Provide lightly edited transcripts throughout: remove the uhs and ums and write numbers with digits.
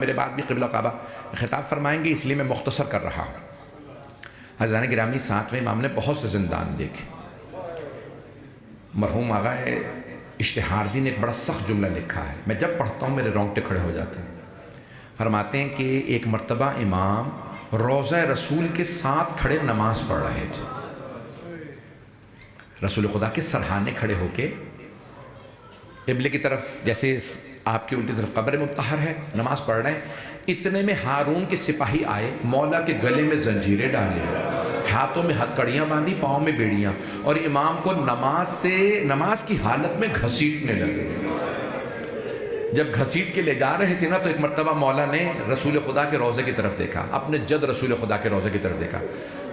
میرے بعد بھی قبلہ کعبہ خطاب فرمائیں گے، اس لیے میں مختصر کر رہا ہوں۔ حضران گرامی، 7ویں امام نے بہت سے زندان دیکھے۔ مرحوم آغا اشتہاردی نے ایک بڑا سخت جملہ لکھا ہے، میں جب پڑھتا ہوں میرے رونگٹے کھڑے ہو جاتے ہیں۔ فرماتے ہیں کہ ایک مرتبہ امام روضہ رسول کے ساتھ کھڑے نماز پڑھ رہے تھے۔ رسول خدا کے سرحانے کھڑے ہو کے قبلے کی طرف، جیسے آپ کی الٹی طرف قبر مطہر ہے، نماز پڑھ رہے ہیں۔ اتنے میں ہارون کے سپاہی آئے، مولا کے گلے میں زنجیریں ڈالے، ہاتھوں میں ہتھکڑیاں باندھی، پاؤں میں بیڑیاں، اور امام کو نماز کی حالت میں گھسیٹنے لگے۔ جب گھسیٹ کے لے جا رہے تھے نا، تو ایک مرتبہ مولا نے رسول خدا کے روضے کی طرف دیکھا، اپنے جد رسول خدا کے روضے کی طرف دیکھا،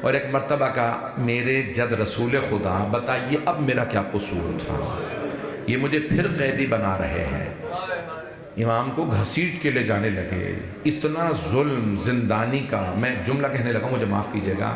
اور ایک مرتبہ کہا، میرے جد رسول خدا، بتائیے اب میرا کیا قصور تھا؟ یہ مجھے پھر قیدی بنا رہے ہیں۔ امام کو گھسیٹ کے لے جانے لگے۔ اتنا ظلم زندانی کا، میں جملہ کہنے لگا، مجھے معاف کیجیے گا،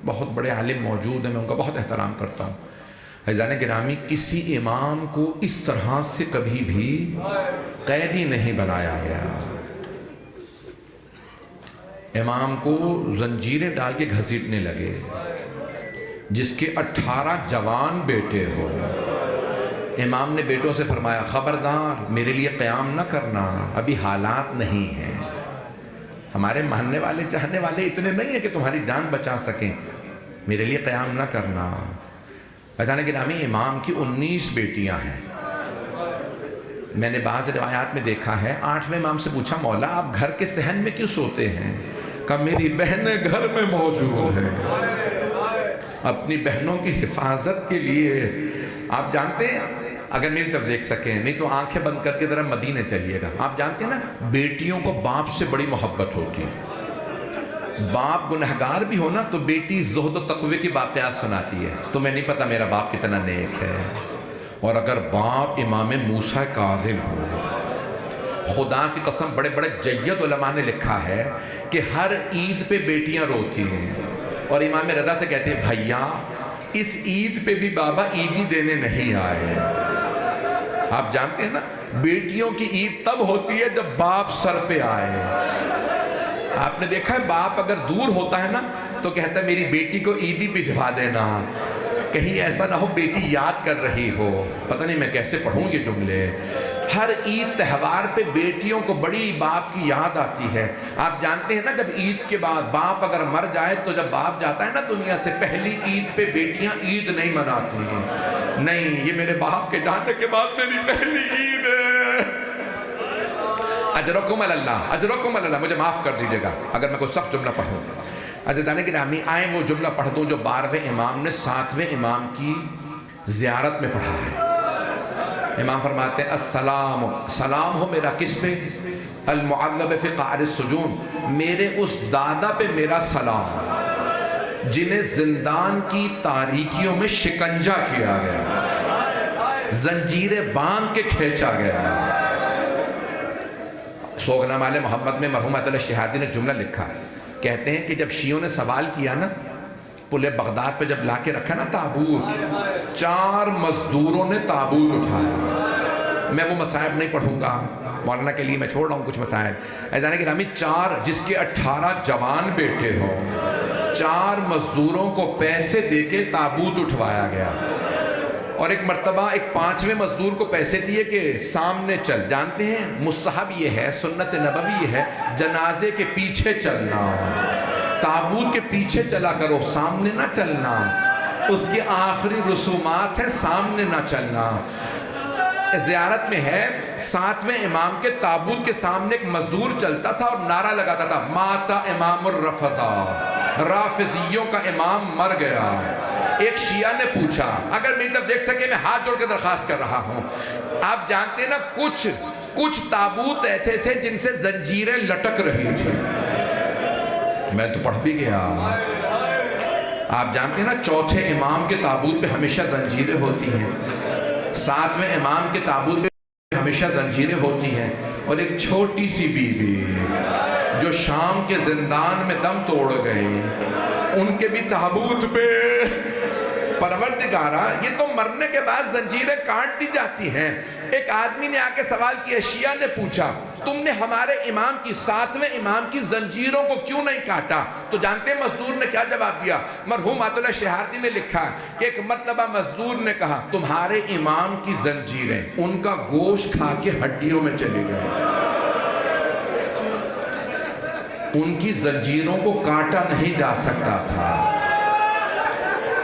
بہت بڑے عالم موجود ہیں، میں ان کا بہت احترام کرتا ہوں۔ عزیزان گرامی، کسی امام کو اس طرح سے کبھی بھی قیدی نہیں بنایا گیا۔ امام کو زنجیریں ڈال کے گھسیٹنے لگے، جس کے 18 جوان بیٹے ہو۔ امام نے بیٹوں سے فرمایا، خبردار میرے لیے قیام نہ کرنا، ابھی حالات نہیں ہیں، ہمارے ماننے والے چاہنے والے اتنے نہیں ہیں کہ تمہاری جان بچا سکیں، میرے لیے قیام نہ کرنا۔ عزیزان گرامی، امام کی 19 بیٹیاں ہیں۔ میں نے بعض روایات میں دیکھا ہے، 8ویں امام سے پوچھا، مولا آپ گھر کے صحن میں کیوں سوتے ہیں؟ کہا، میری بہنیں گھر میں موجود ہیں، اپنی بہنوں کی حفاظت کے لیے۔ آپ جانتے ہیں، اگر میری طرف دیکھ سکیں، نہیں تو آنکھیں بند کر کے ذرا مدینے چلیے گا، آپ جانتے ہیں نا، بیٹیوں کو باپ سے بڑی محبت ہوتی ہے۔ باپ گنہگار بھی ہونا تو بیٹی زہد و تقوی کی واقعات سناتی ہے، تو میں نہیں پتا میرا باپ کتنا نیک ہے۔ اور اگر باپ امام موسیٰ کاظم ہو، خدا کی قسم، بڑے بڑے جید علماء نے لکھا ہے کہ ہر عید پہ بیٹیاں روتی ہیں، اور امام رضا سے کہتے ہیں، بھائیا اس عید پہ بھی بابا عیدی دینے نہیں آئے۔ آپ جانتے ہیں نا، بیٹیوں کی عید تب ہوتی ہے جب باپ سر پہ آئے۔ آپ نے دیکھا ہے، باپ اگر دور ہوتا ہے نا تو کہتا ہے میری بیٹی کو عیدی بھجوا دینا، کہیں ایسا نہ ہو بیٹی یاد کر رہی ہو۔ پتہ نہیں میں کیسے پڑھوں یہ جملے۔ ہر عید تہوار پہ بیٹیوں کو بڑی باپ کی یاد آتی ہے۔ آپ جانتے ہیں نا، جب عید کے بعد باپ اگر مر جائے تو جب باپ جاتا ہے نا دنیا سے، پہلی عید پہ بیٹیاں عید نہیں مناتی ہیں، نہیں، یہ میرے باپ کے جانے کے بعد میری پہلی عید ہے۔ اجرکم اللہ، اجرکم اللہ، مجھے معاف کر دیجیے گا اگر میں کوئی سخت جملہ پڑھوں۔ عزیزان گرامی، آئیں وہ جملہ پڑھ دوں جو 12ویں امام نے 7ویں امام کی زیارت میں پڑھا ہے۔ امام فرماتے ہیں، السلام، سلام ہو میرا کس پہ؟ المعذب فی قعر السجون، میرے اس دادا پہ میرا سلام جنہیں زندان کی تاریکیوں میں شکنجہ کیا گیا، زنجیریں باندھ کے کھینچا گیا۔ سوگنامہ آل محمد میں مرحوم آیت اللہ اشتہاردی نے جملہ لکھا، کہتے ہیں کہ جب شیعوں نے سوال کیا نا، پلے بغداد پہ جب لا کے رکھا نا تابوت، 4 مزدوروں نے تابوت اٹھایا۔ میں وہ مصائب نہیں پڑھوں گا، مولانا کے لیے میں چھوڑ رہا ہوں کچھ مصائب۔ عزیزان گرامی، 4 جس کے 18 جوان بیٹے ہوں، 4 مزدوروں کو پیسے دے کے تابوت اٹھوایا گیا، اور ایک مرتبہ ایک 5ویں مزدور کو پیسے دیے کہ سامنے چل۔ جانتے ہیں مستحب یہ ہے، سنت نبوی یہ ہے، جنازے کے پیچھے چلنا، تابوت کے پیچھے چلا کرو، سامنے نہ چلنا، اس کی آخری رسومات ہے، سامنے نہ چلنا۔ زیارت میں ہے، 7ویں امام کے تابوت کے سامنے ایک مزدور چلتا تھا اور نعرہ لگاتا تھا، ماتا امام الرفضہ، رافضیوں کا امام مر گیا۔ ایک شیعہ نے پوچھا، اگر میری طرف دیکھ سکے میں ہاتھ جوڑ کے درخواست کر رہا ہوں، آپ جانتے ہیں نا کچھ تابوت ایسے تھے جن سے زنجیریں لٹک رہی تھی، میں تو پڑھ بھی گیا۔ آپ جانتے ہیں نا، 4تھے امام کے تابوت پہ ہمیشہ زنجیریں ہوتی ہیں، 7ویں امام کے تابوت پہ ہمیشہ زنجیریں ہوتی ہیں، اور ایک چھوٹی سی بیوی جو شام کے زندان میں دم توڑ گئی، ان کے بھی تابوت پہ پروردگارہ، یہ تو مرنے کے بعد زنجیریں کاٹ دی جاتی ہیں۔ ایک آدمی نے آ کے سوال کیا، شیعہ نے پوچھا، تم نے ہمارے امام کی 7ویں امام کی زنجیروں کو کیوں نہیں کاٹا؟ تو جانتے ہیں مزدور نے کیا جواب دیا؟ مرحوم عطا اللہ شہاردی نے لکھا کہ ایک مرتبہ مزدور نے کہا تمہارے امام کی زنجیریں ان کا گوشت کھا کے ہڈیوں میں چلے گئے، ان کی زنجیروں کو کاٹا نہیں جا سکتا تھا،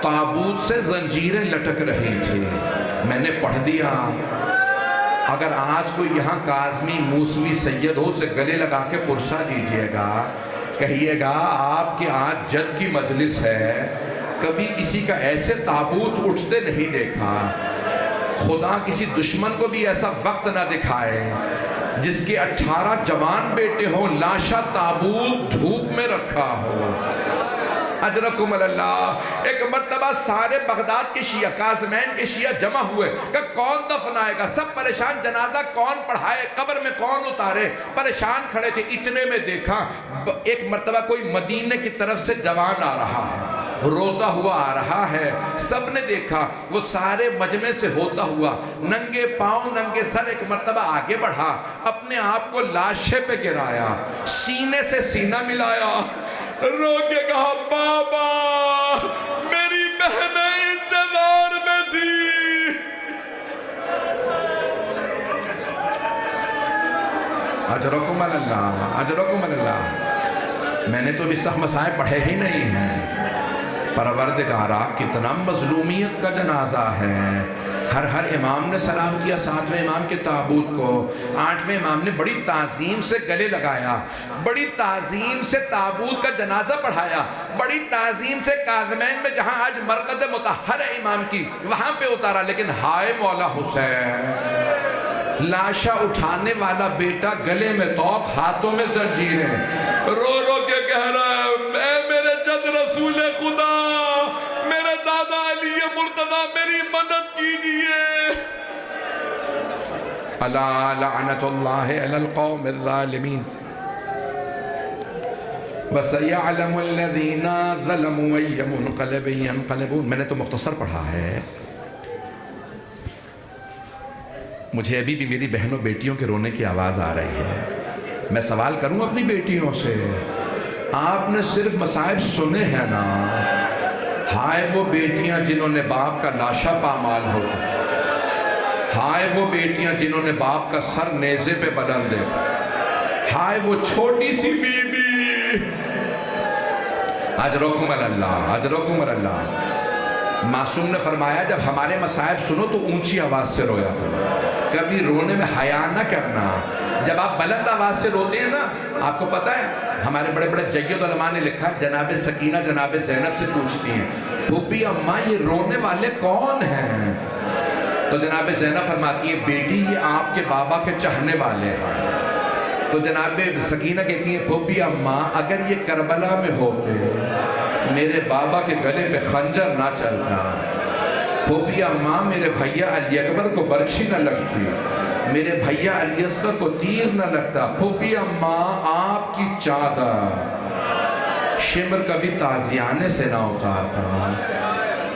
تابوت سے زنجیریں لٹک رہی تھی۔ میں نے پڑھ دیا اگر آج کوئی یہاں کاظمی موسوی سید ہو سے گلے لگا کے پرسہ دیجئے گا، کہیے گا آپ کے آج جد کی مجلس ہے، کبھی کسی کا ایسے تابوت اٹھتے نہیں دیکھا، خدا کسی دشمن کو بھی ایسا وقت نہ دکھائے جس کے 18 جوان بیٹے ہوں، لاشا تابوت دھوپ میں رکھا ہو۔ اجرکم اللہ۔ ایک مرتبہ سارے بغداد کے شیعہ، کاظمین کے شیعہ جمع ہوئے کہ کون دفنائے گا، سب پریشان، جنازہ کون پڑھائے، قبر میں کون اتارے، پریشان کھڑے تھے۔ اتنے میں دیکھا ایک مرتبہ کوئی مدینے کی طرف سے جوان آ رہا ہے، روتا ہوا آ رہا ہے، سب نے دیکھا، وہ سارے مجمع سے ہوتا ہوا ننگے پاؤں ننگے سر ایک مرتبہ آگے بڑھا، اپنے آپ کو لاشے پہ گرایا، سینے سے سینہ ملایا، رو کے کہا بابا میری بہن انتظار میں تھی۔ اجرکم اللہ، اجرکم اللہ۔ میں نے تو ابھی سخت مسائل پڑھے ہی نہیں ہیں۔ پروردگارہ کتنا مظلومیت کا جنازہ ہے۔ ہر امام نے سلام کیا 7ویں امام کے تابوت کو، 8ویں امام نے بڑی تعظیم سے گلے لگایا، بڑی تعظیم سے تابوت کا جنازہ پڑھایا، بڑی تعظیم سے کاظمین میں جہاں آج مرقد مطہر ہے امام کی وہاں پہ اتارا، لیکن ہائے مولا حسین، لاشا اٹھانے والا بیٹا گلے میں توق، ہاتھوں میں زنجیریں، رو رو کے کہہ رہا ہے اے میرے جد رسول خدا، میرے دادا علی مرتضی میری مدد کیجئے۔ الا لعنت اللہ علی القوم الظالمین وَسَيَعْلَمُ الَّذِينَ ظَلَمُوا أَيَّ مُنْقَلَبٍ يَنْقَلِبُونَ۔ میں نے تو مختصر پڑھا ہے، مجھے ابھی بھی میری بہنوں بیٹیوں کے رونے کی آواز آ رہی ہے۔ میں سوال کروں اپنی بیٹیوں سے، آپ نے صرف مصائب سنے ہیں نا؟ ہائے وہ بیٹیاں جنہوں نے باپ کا لاشا پامال ہو، ہائے وہ بیٹیاں جنہوں نے باپ کا سر نیزے پہ بدل دے، ہائے وہ چھوٹی سی بی بی۔ اجرکم اللہ، اجرکم اللہ۔ معصوم نے فرمایا جب ہمارے مصائب سنو تو اونچی آواز سے رویا کرو، کبھی رونے میں حیا نہ کرنا۔ جب آپ بلند آواز سے روتے ہیں نا، آپ کو پتہ ہے ہمارے بڑے بڑے جید علماء نے لکھا ہے، جناب سکینہ جناب زینب سے پوچھتی ہیں پھوپھی اماں یہ رونے والے کون ہیں؟ تو جناب زینب فرماتی ہے بیٹی یہ آپ کے بابا کے چاہنے والے ہیں۔ تو جناب سکینہ کہتی ہیں پھوپھی اماں اگر یہ کربلا میں ہوتے میرے بابا کے گلے پہ خنجر نہ چلتا، پھوپھی اماں میرے بھیا علی اکبر کو برچھی نہ لگتی، میرے بھیا علی اصغر کو تیر نہ لگتا، پھوپھی اماں آپ کی چادر شمر کبھی تازیانے سے نہ اتارتا۔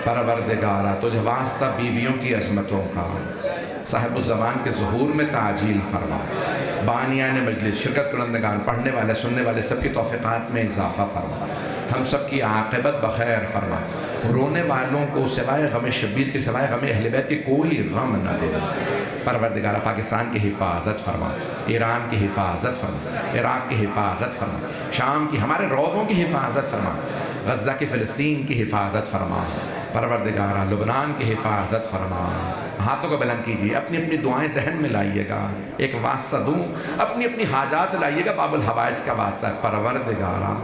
پروردگارہ تجھے واسطہ بیویوں کی عظمتوں کا، صاحب الزمان کے ظہور میں تعجیل فرما، بانیان مجلس، شرکت کنندگان، پڑھنے والے سننے والے سب کی توفیقات میں اضافہ فرما، ہم سب کی عاقبت بخیر فرما، رونے والوں کو سوائے غم شبیر کے سوائے غم اہل بیت کے کوئی غم نہ دے۔ پروردگارہ پاکستان کی حفاظت فرما، ایران کی حفاظت فرما، عراق کی حفاظت فرما، شام کی ہمارے روضوں کی حفاظت فرما، غزہ کی فلسطین کی حفاظت فرما، پروردگارہ لبنان کی حفاظت فرما۔ ہاتھوں کو بلند کیجئے، اپنی اپنی دعائیں ذہن میں لائیے گا، ایک واسطہ دوں، اپنی اپنی حاجات لائیے گا، باب الحوائج کا واسطہ ہے۔ پروردگارہ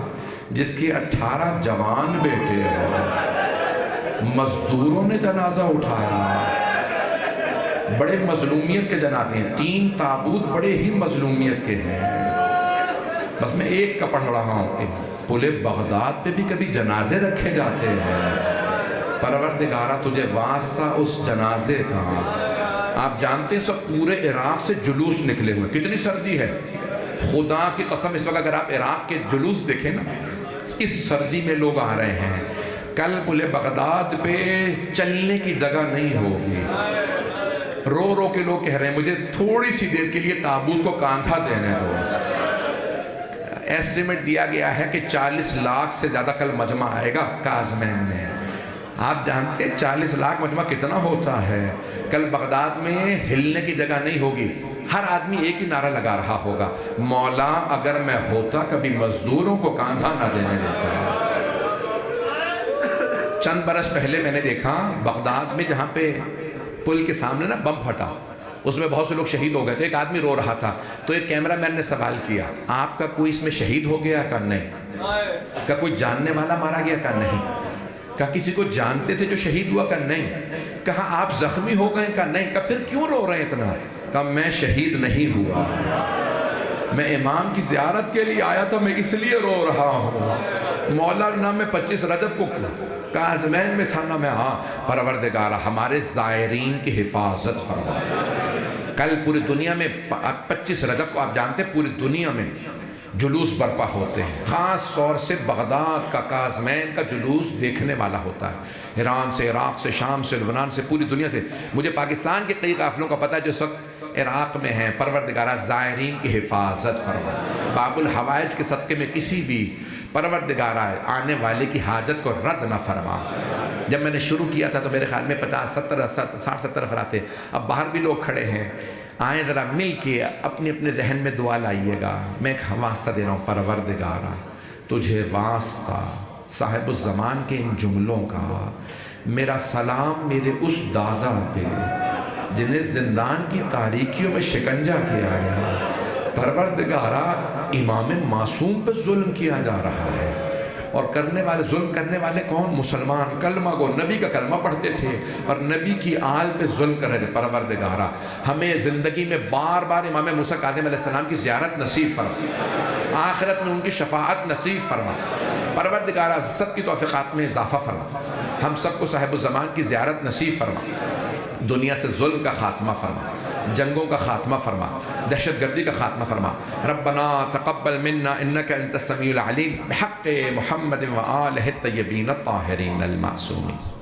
جس کے 18 جوان بیٹے ہیں، مزدوروں نے جنازہ اٹھایا، بڑے مظلومیت کے جنازے ہیں، 3 تابوت بڑے ہی مظلومیت کے ہیں۔ بس میں ایک کا پڑھ رہا ہوں کہ پل بغداد پہ بھی کبھی جنازے رکھے جاتے ہیں۔ پروردگارہ تجھے واسطہ اس جنازے کا، آپ جانتے ہیں سب پورے عراق سے جلوس نکلے ہوئے، کتنی سردی ہے، خدا کی قسم اس وقت اگر آپ عراق کے جلوس دیکھیں نا، اس سردی میں لوگ آ رہے ہیں، کل پل بغداد پہ چلنے کی جگہ نہیں ہوگی، رو رو کے لوگ کہہ رہے ہیں مجھے تھوڑی سی دیر کے لیے تابوت کو کاندھا دینے دو۔ ایسٹیمیٹ دیا گیا ہے کہ 40 لاکھ سے زیادہ کل مجمع آئے گا کاظمین میں۔ آپ جانتے ہیں 40 لاکھ مجمع کتنا ہوتا ہے؟ کل بغداد میں ہلنے کی جگہ نہیں ہوگی، ہر آدمی ایک ہی نعرہ لگا رہا ہوگا، مولا اگر میں ہوتا کبھی مزدوروں کو کاندھا نہ دینے دیتا۔ چند برس پہلے میں نے دیکھا بغداد میں جہاں پہ پل کے سامنے نا بم پھٹا، اس میں بہت سے لوگ شہید ہو گئے، تو ایک آدمی رو رہا تھا، تو ایک کیمرہ مین نے سوال کیا آپ کا کوئی اس میں شہید ہو گیا؟ کہا نہیں۔ کہا کوئی جاننے والا مارا گیا؟ کہا نہیں۔ کہا کسی کو جانتے تھے جو شہید ہوا؟ کہا نہیں۔ کہا آپ زخمی ہو گئے؟ کہا نہیں۔ کہا پھر کیوں رو رہے ہیں اتنا؟ کہا میں شہید نہیں ہوا، میں امام کی زیارت کے لیے آیا تھا، میں اس لیے رو رہا ہوں۔ مولا نہ میں 25 رجب کو کاظمین میں تھا نہ میں پروردگارہ ہمارے زائرین کی حفاظت فرما۔ کل پوری دنیا میں 25 رجب کو آپ جانتے ہیں پوری دنیا میں جلوس برپا ہوتے ہیں، خاص طور سے بغداد کا کاظمین کا جلوس دیکھنے والا ہوتا ہے، ایران سے، عراق سے، شام سے، لبنان سے، پوری دنیا سے۔ مجھے پاکستان کے کئی قافلوں کا پتہ ہے جو اس وقت عراق میں ہیں۔ پروردگارہ زائرین کی حفاظت فرما، باب الحوائج کے صدقے میں کسی بھی پروردگارہ آنے والے کی حاجت کو رد نہ فرما۔ جب میں نے شروع کیا تھا تو میرے خیال میں 60-70 افراد تھے، اب باہر بھی لوگ کھڑے ہیں، آئیں ذرا مل کے اپنے اپنے ذہن میں دعا لائیے گا۔ میں ایک واسطہ دے رہا ہوں، پروردگارہ تجھے واسطہ صاحب الزمان کے ان جملوں کا، میرا سلام میرے اس دادا پہ جنہیں زندان کی تاریکیوں میں شکنجہ کیا گیا۔ پروردگارہ امام معصوم پہ ظلم کیا جا رہا ہے، اور ظلم کرنے والے کون؟ مسلمان، کلمہ گو، نبی کا کلمہ پڑھتے تھے اور نبی کی آل پہ ظلم کر رہے تھے۔ پروردگارہ ہمیں زندگی میں بار بار امام موسیٰ کاظم علیہ السلام کی زیارت نصیب فرما، آخرت میں ان کی شفاعت نصیب فرما۔ پروردگارہ سب کی توفیقات میں اضافہ فرما، ہم سب کو صاحب الزمان کی زیارت نصیب فرما، دنیا سے ظلم کا خاتمہ فرما، جنگوں کا خاتمہ فرما، دہشت گردی کا خاتمہ فرما۔ ربنا تقبل منا انک انت السمیع العلیم بحق محمد و آلہ الطیبین الطاہرین المعصومین۔